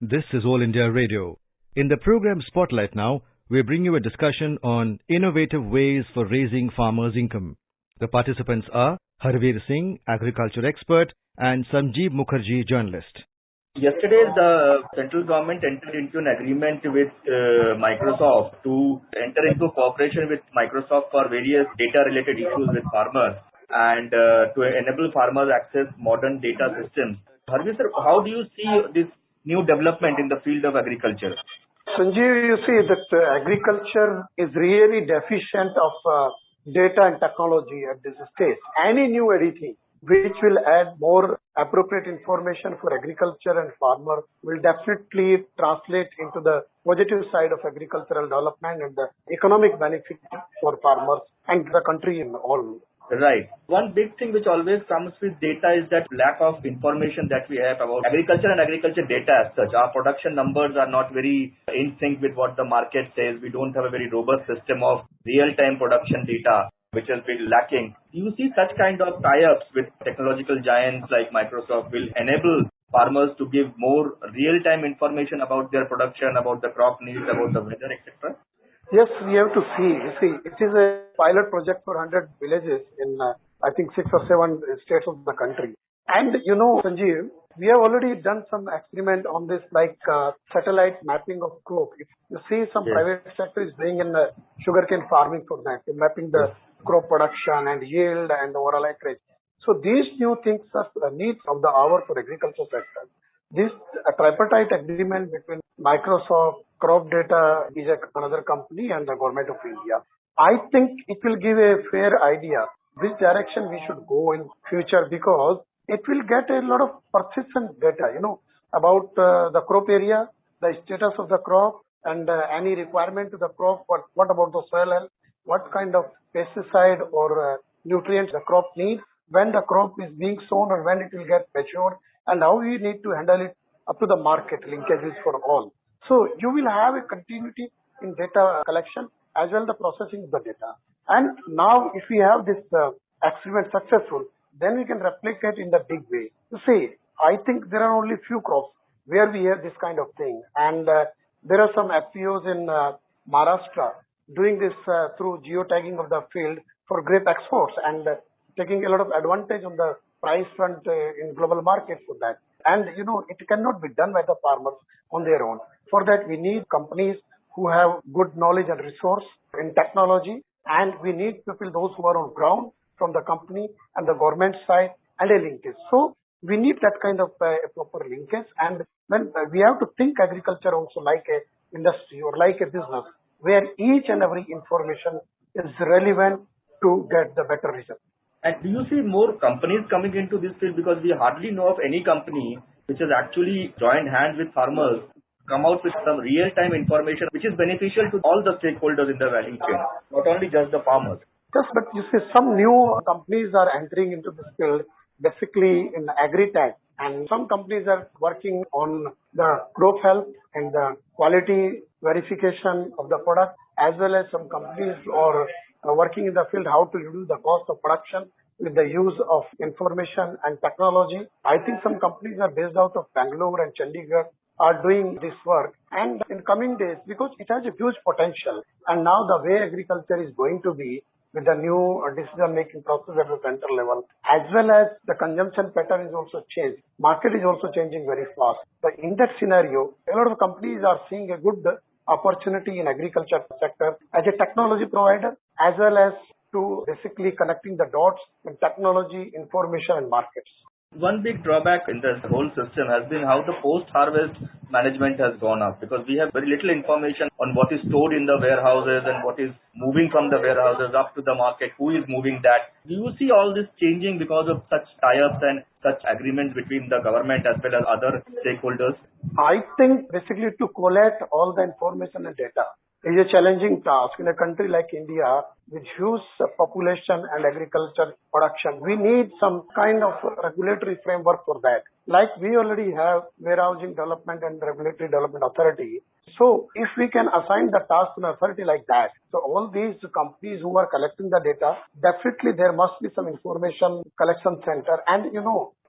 This is All India Radio. In the program Spotlight now, we bring you a discussion on innovative ways for raising farmers' income. The participants are Harveer Singh, agriculture expert, and Sanjeev Mukherjee, journalist. Yesterday, the central government entered into an agreement with Microsoft to enter into cooperation with Microsoft for various data-related issues with farmers and to enable farmers access modern data systems. Harveer sir, how do you see this new development in the field of agriculture? Sanjeev, you see that agriculture is really deficient of data and technology at this stage. Any new editing which will add more appropriate information for agriculture and farmer will definitely translate into the positive side of agricultural development and the economic benefit for farmers and the country in all. Right. One big thing which always comes with data is that lack of information that we have about agriculture and agriculture data as such. Our production numbers are not very in sync with what the market says. We don't have a very robust system of real-time production data, which has been lacking. Do you see such kind of tie-ups with technological giants like Microsoft will enable farmers to give more real-time information about their production, about the crop needs, about the weather, etc.? Yes, we have to see. You see, it is a pilot project for 100 villages in, I think, 6 or 7 states of the country. And you know, Sanjeev, we have already done some experiment on this, like satellite mapping of crop. If you see, some private sector is doing in sugarcane farming for that, mapping the crop production and yield and overall acreage. So these new things are the needs of the hour for agriculture sector. This tripartite agreement between Microsoft, Crop Data is another company, and the government of India. I think it will give a fair idea which direction we should go in future, because it will get a lot of persistent data, about the crop area, the status of the crop, and any requirement to the crop. What about the soil health? What kind of pesticide or nutrients the crop needs, when the crop is being sown or when it will get mature, and how we need to handle it up to the market linkages for all. So you will have a continuity in data collection as well the processing of the data. And now if we have this experiment successful, then we can replicate in the big way. You see, I think there are only few crops where we have this kind of thing. And there are some FPOs in Maharashtra doing this through geotagging of the field for grape exports and taking a lot of advantage on the price front in global market for that. And it cannot be done by the farmers on their own. For that, we need companies who have good knowledge and resource in technology, and we need people, those who are on ground from the company and the government side, and a linkage. So we need that kind of a proper linkage, and then we have to think agriculture also like a industry or like a business, where each and every information is relevant to get the better result. And do you see more companies coming into this field? Because we hardly know of any company which has actually joined hands with farmers, come out with some real-time information which is beneficial to all the stakeholders in the value chain, not only just the farmers. Yes, but you see, some new companies are entering into this field, basically in agri-tech, and some companies are working on the crop health and the quality verification of the product, as well as some companies are working in the field how to reduce the cost of production with the use of information and technology. I think some companies are based out of Bangalore and Chandigarh are doing this work, and in coming days, because it has a huge potential, and now the way agriculture is going to be with the new decision-making process at the center level, as well as the consumption pattern is also changed. Market is also changing very fast. But in that scenario, a lot of companies are seeing a good opportunity in agriculture sector as a technology provider, as well as to basically connecting the dots in technology, information, and markets. One big drawback in this whole system has been how the post-harvest management has gone up, because we have very little information on what is stored in the warehouses and what is moving from the warehouses up to the market, who is moving that. Do you see all this changing because of such tie-ups and such agreements between the government as well as other stakeholders? I think basically to collect all the information and data is a challenging task in a country like India with huge population and agriculture production. We need some kind of regulatory framework for that. Like we already have Warehousing Development and Regulatory Development Authority. So if we can assign the task to an authority like that, so all these companies who are collecting the data, definitely there must be some information collection center. And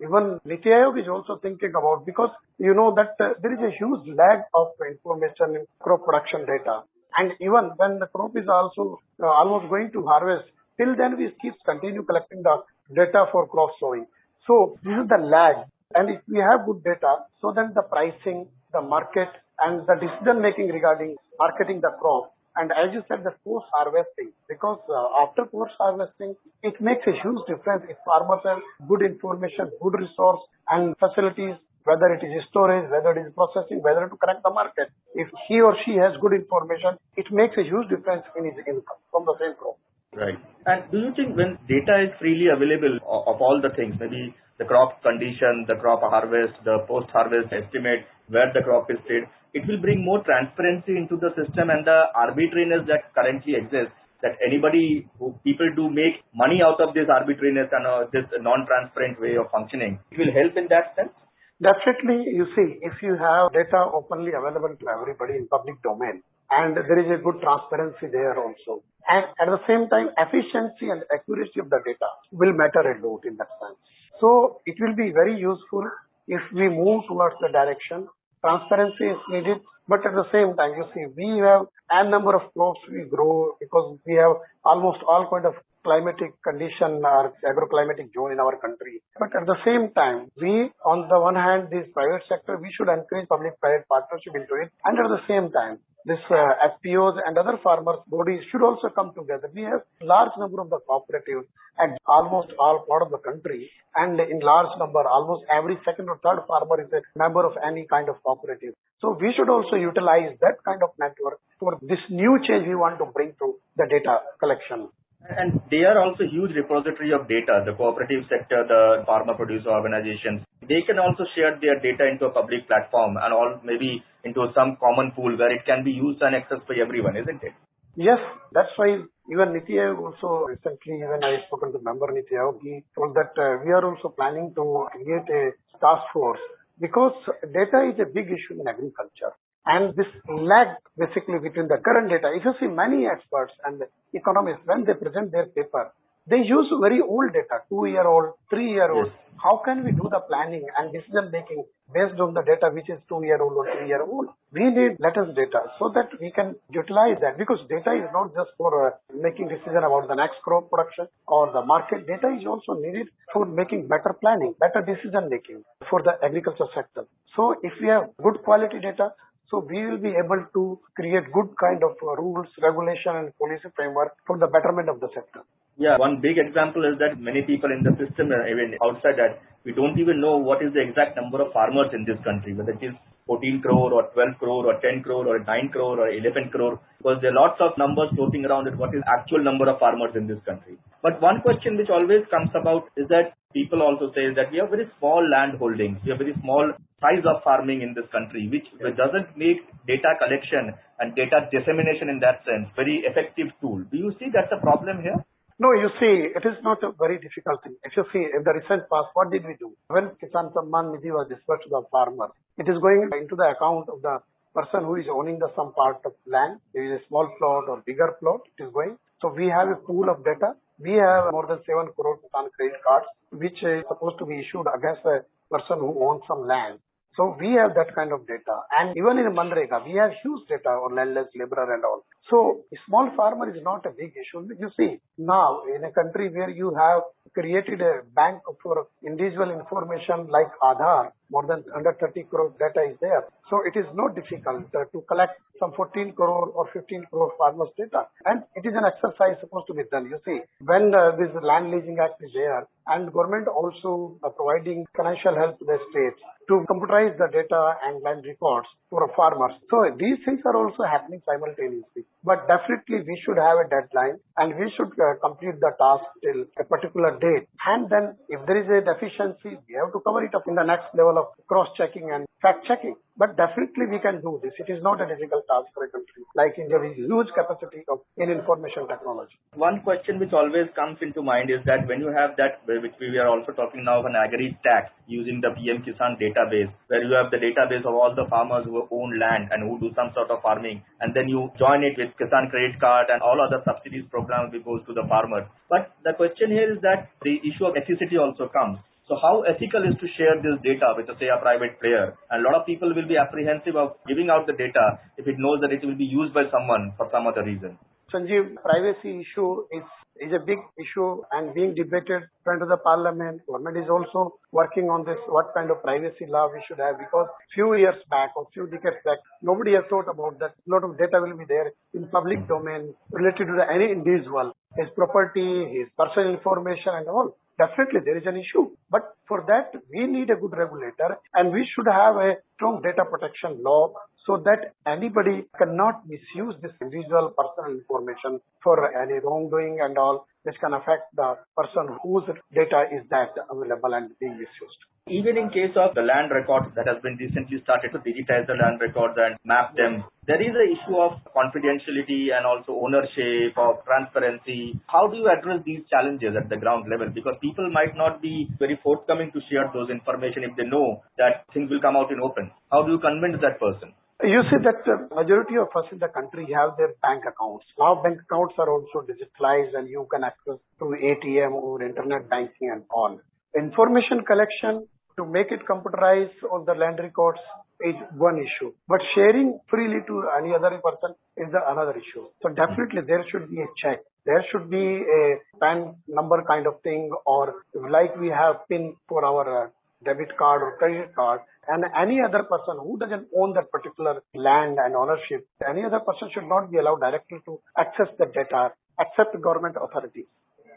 even Niti Aayog is also thinking about, because you know that there is a huge lag of information in crop production data. And even when the crop is also almost going to harvest, till then we keep continue collecting the data for crop sowing. So this is the lag. And if we have good data, so then the pricing, the market, and the decision making regarding marketing the crop, and as you said, the post harvesting, because after post harvesting, it makes a huge difference if farmers have good information, good resource and facilities, whether it is storage, whether it is processing, whether to connect the market. If he or she has good information, it makes a huge difference in his income from the same crop. Right. And do you think when data is freely available of all the things, maybe the crop condition, the crop harvest, the post-harvest estimate, where the crop is stayed, it will bring more transparency into the system and the arbitrariness that currently exists, that people do make money out of this arbitrariness and this non-transparent way of functioning. It will help in that sense? Definitely, you see, if you have data openly available to everybody in public domain, and there is a good transparency there also, and at the same time, efficiency and accuracy of the data will matter a lot in that sense. So it will be very useful if we move towards the direction. Transparency is needed, but at the same time, you see, we have a number of crops we grow because we have almost all kind of climatic condition or agroclimatic zone in our country. But at the same time, we, on the one hand, this private sector, we should encourage public-private partnership into it. And at the same time, this FPOs and other farmers bodies should also come together. We have large number of the cooperatives at almost all part of the country, and in large number, almost every second or third farmer is a member of any kind of cooperative. So we should also utilize that kind of network for this new change we want to bring to the data collection. And they are also huge repository of data, the cooperative sector, the farmer producer organizations. They can also share their data into a public platform and all maybe into some common pool where it can be used and accessed by everyone, isn't it? Yes, that's why even Niti Aayog also recently, when I spoken to member Niti Aayog, he told that we are also planning to create a task force because data is a big issue in agriculture. And this lag basically between the current data, if you see many experts and economists, when they present their paper, they use very old data, 2-year-old, 3-year-old. Yes. How can we do the planning and decision making based on the data which is 2-year-old or 3-year-old? We need latest data so that we can utilize that, because data is not just for making decision about the next crop production or the market. Data is also needed for making better planning, better decision making for the agriculture sector. So if we have good quality data, so we will be able to create good kind of rules, regulation and policy framework for the betterment of the sector. Yeah, one big example is that many people in the system, even outside that, we don't even know what is the exact number of farmers in this country, whether it is 14 crore or 12 crore or 10 crore or 9 crore or 11 crore, because there are lots of numbers floating around at what is actual number of farmers in this country. But one question which always comes about is that people also say that we have very small land holdings, we have very small size of farming in this country, which doesn't make data collection and data dissemination in that sense very effective tool. Do you see that's a problem here? No, you see, it is not a very difficult thing. If you see, in the recent past, what did we do? When Kisan Samman Nidhi was disbursed to the farmer, it is going into the account of the person who is owning the some part of land. There is a small plot or bigger plot, it is going. So we have a pool of data. We have more than 7 crore Kisan credit cards, which is supposed to be issued against a person who owns some land. So we have that kind of data. And even in Manrega, we have huge data on landless laborer and all. So a small farmer is not a big issue. You see, now in a country where you have created a bank for individual information like Aadhaar, more than 130 crore data is there. So it is not difficult to collect some 14 crore or 15 crore farmers data. And it is an exercise supposed to be done. You see, when this Land Leasing Act is there, and government also providing financial help to the states to computerize the data and land records for farmers. So these things are also happening simultaneously. But definitely we should have a deadline and we should complete the task till a particular date. And then if there is a deficiency, we have to cover it up in the next level of cross-checking and fact-checking. But definitely we can do this. It is not a difficult task for a country like India with huge capacity in information technology. One question which always comes into mind is that when you have that, which we are also talking now of an agri stack using the PM Kisan database, where you have the database of all the farmers who own land and who do some sort of farming, and then you join it with Kisan credit card and all other subsidies programs which goes to the farmer. But the question here is that the issue of ethnicity also comes. So how ethical is to share this data with, say, a private player? And a lot of people will be apprehensive of giving out the data if it knows that it will be used by someone for some other reason. Sanjeev, privacy issue is a big issue and being debated in front of the parliament. Government is also working on this, what kind of privacy law we should have, because few years back or few decades back, nobody has thought about that. A lot of data will be there in public domain related to any individual, his property, his personal information and all. Definitely there is an issue. But for that, we need a good regulator and we should have a strong data protection law so that anybody cannot misuse this individual personal information for any wrongdoing and all, which can affect the person whose data is that available and being misused. Even in case of the land records that has been recently started to digitize the land records and map them, there is an issue of confidentiality and also ownership, of transparency. How do you address these challenges at the ground level? Because people might not be very forthcoming to share those information if they know that things will come out in open. How do you convince that person? You see that majority of us in the country have their bank accounts. Now bank accounts are also digitalized and you can access through ATM or internet banking and all. Information collection to make it computerized on the land records is one issue. But sharing freely to any other person is another issue. So definitely there should be a check. There should be a PAN number kind of thing, or like we have PIN for our debit card or credit card, and any other person who doesn't own that particular land and ownership, any other person should not be allowed directly to access the data except government authorities.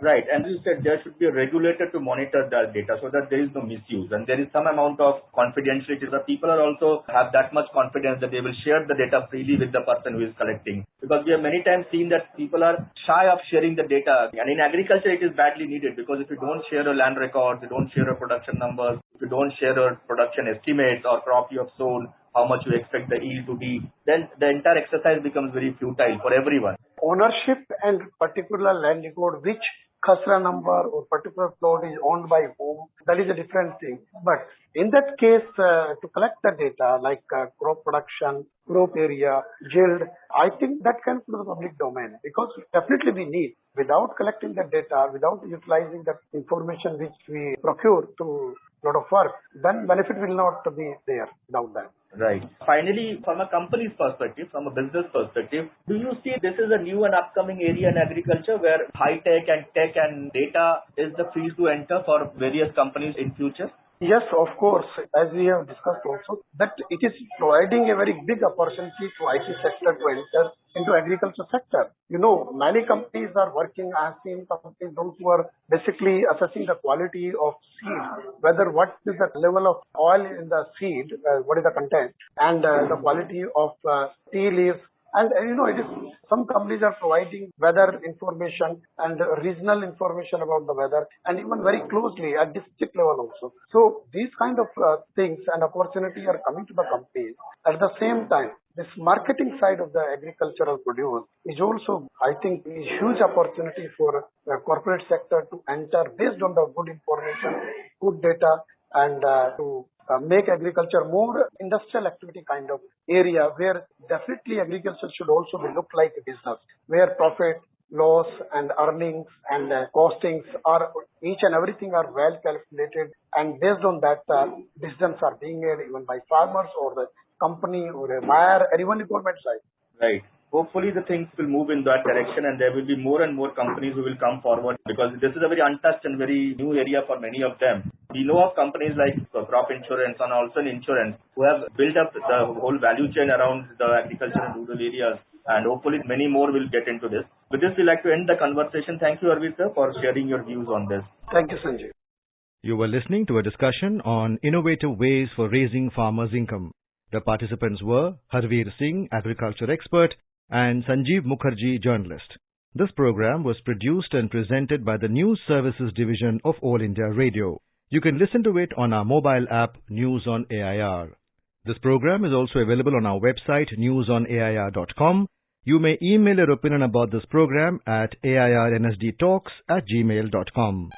Right. And you said there should be a regulator to monitor the data so that there is no misuse and there is some amount of confidentiality. The people are also have that much confidence that they will share the data freely with the person who is collecting. Because we have many times seen that people are shy of sharing the data. And in agriculture, it is badly needed because if you don't share your land records, you don't share your production numbers, if you don't share your production estimates or crop you have sown, how much you expect the yield to be, then the entire exercise becomes very futile for everyone. Ownership and particular land record, which khasra number or particular plot is owned by whom, that is a different thing. But in that case, to collect the data like crop production, crop area, yield, I think that can be the public domain because definitely we need. Without collecting the data, without utilizing that information which we procure to a lot of work, then benefit will not be there without that. Right. Finally, from a company's perspective, from a business perspective, do you see this is a new and upcoming area in agriculture where high tech and data is the field to enter for various companies in future? Yes, of course. As we have discussed also, that it is providing a very big opportunity to IT sector to enter into agriculture sector. You know, many companies are working. I have seen companies those who are basically assessing the quality of seed, whether what is the level of oil in the seed, what is the content, and the quality of tea leaves. And you know, it is some companies are providing weather information and regional information about the weather, and even very closely at district level also. So these kind of things and opportunity are coming to the companies. At the same time, this marketing side of the agricultural produce is also, I think, a huge opportunity for the corporate sector to enter based on the good information, good data, and to make agriculture more industrial activity kind of area where definitely agriculture should also be looked like a business where profit, loss and earnings and costings are each and everything are well calculated, and based on that decisions are being made even by farmers or the company or a buyer or even the government side. Right. Hopefully the things will move in that direction and there will be more and more companies who will come forward because this is a very untouched and very new area for many of them. We know of companies like crop insurance and also insurance who have built up the whole value chain around the agriculture and rural areas, and hopefully many more will get into this. With this, we'd like to end the conversation. Thank you, Harveer sir, for sharing your views on this. Thank you, Sanjay. You were listening to a discussion on innovative ways for raising farmers' income. The participants were Harveer Singh, agriculture expert, and Sanjeev Mukherjee, journalist. This program was produced and presented by the News Services Division of All India Radio. You can listen to it on our mobile app News on AIR. This program is also available on our website newsonair.com. You may email your opinion about this program at airnsdtalks@gmail.com.